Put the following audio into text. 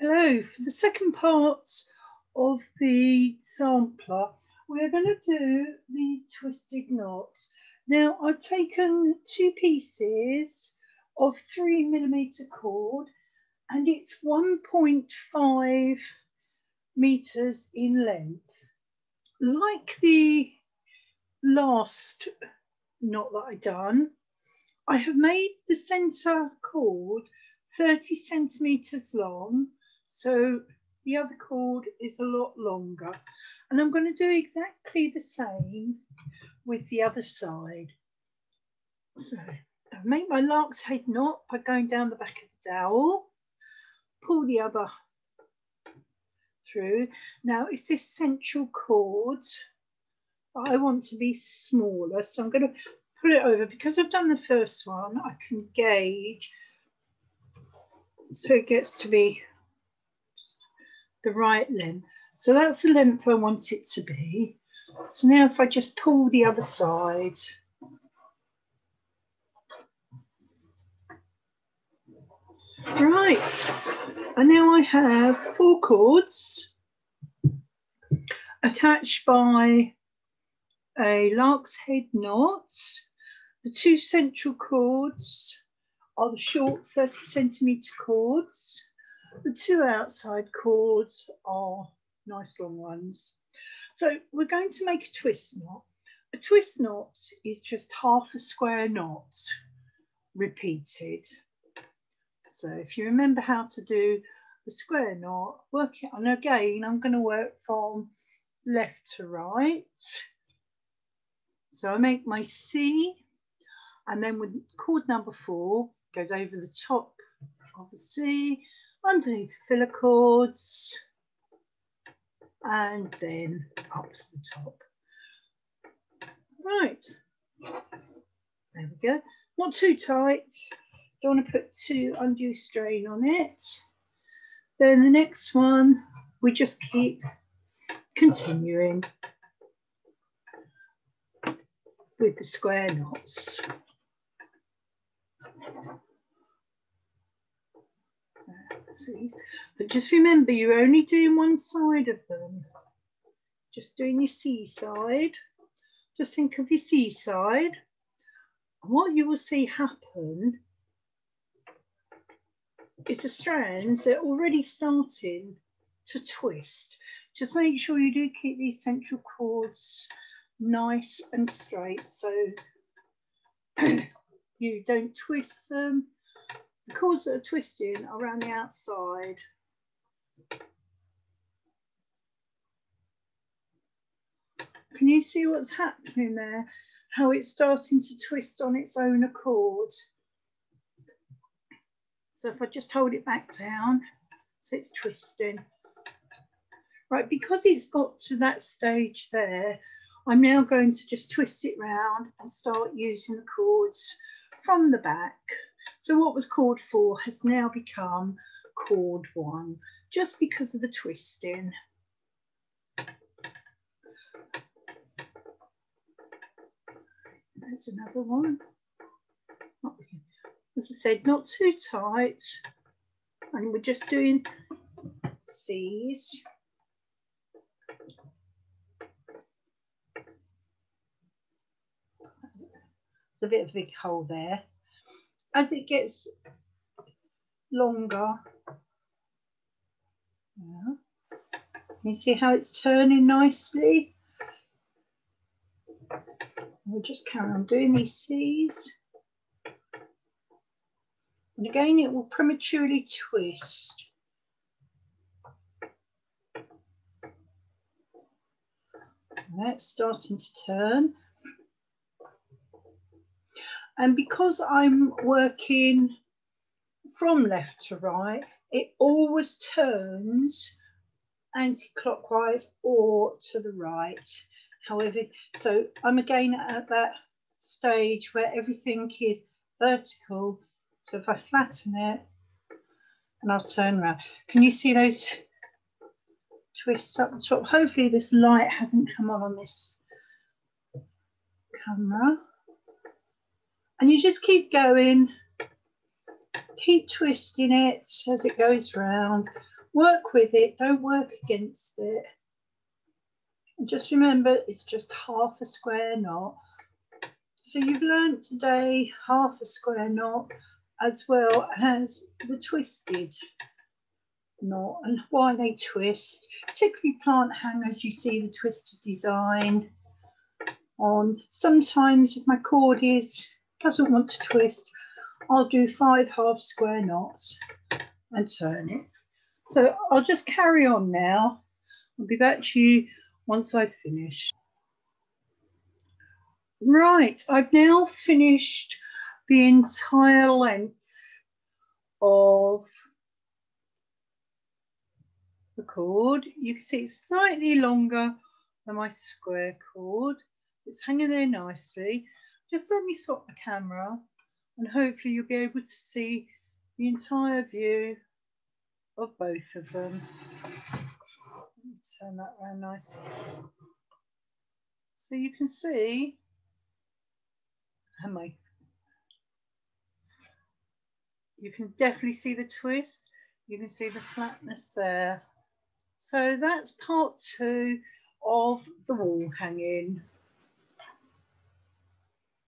Hello, for the second part of the sampler, we're going to do the twisted knots. Now, I've taken two pieces of 3mm cord and it's 1.5 meters in length. Like the last knot that I done, I have made the center cord 30 centimeters long, so the other cord is a lot longer. And I'm going to do exactly the same with the other side. So I've made my lark's head knot by going down the back of the dowel, pull the other through. Now it's this central cord that I want to be smaller, so I'm going to pull it over. Because I've done the first one, I can gauge so it gets to be the right length. So that's the length I want it to be. So now if I just pull the other side, right, and now I have 4 cords attached by a lark's head knot. The 2 central cords are the short 30 centimeter cords. The 2 outside cords are nice long ones. So we're going to make a twist knot. A twist knot is just half a square knot repeated. So if you remember how to do the square knot, work it on. Again, I'm going to work from left to right. So I make my C, and then with cord number 4 goes over the top of the C, underneath the filler cords, and then up to the top. Right, there we go. Not too tight, don't want to put too undue strain on it. Then the next one, we just keep continuing with the square knots. But just remember, you're only doing one side of them. Just doing your C side. Just think of your C side. And what you will see happen is the strands, they're already starting to twist. Just make sure you do keep these central cords nice and straight so you don't twist them. The cords that are twisting are around the outside. Can you see what's happening there? How it's starting to twist on its own accord. So if I just hold it back down, so it's twisting. Right, because it's got to that stage there, I'm now going to just twist it round and start using the cords from the back. So what was cord 4 has now become cord 1, just because of the twisting. There's another one. As I said, not too tight. And we're just doing C's. There's a bit of a big hole there. As it gets longer, yeah. You see how it's turning nicely? We'll just carry on doing these C's. And again, it will prematurely twist. That's starting to turn. And because I'm working from left to right, it always turns anti-clockwise or to the right. However, so I'm again at that stage where everything is vertical. So if I flatten it and I'll turn around, can you see those twists up the top? Hopefully this light hasn't come on this camera. And you just keep going, keep twisting it as it goes round. Work with it, don't work against it. And just remember, it's just half a square knot. So you've learned today half a square knot as well as the twisted knot and why they twist. Particularly plant hangers, you see the twisted design on. Sometimes if my cord doesn't want to twist, I'll do 5 half square knots and turn it. So I'll just carry on now. I'll be back to you once I've finished. Right, I've now finished the entire length of the cord. You can see it's slightly longer than my square cord. It's hanging there nicely. Just let me swap the camera and hopefully you'll be able to see the entire view of both of them. Let me turn that around nicely. So you can see, you can definitely see the twist. You can see the flatness there. So that's part 2 of the wall hanging.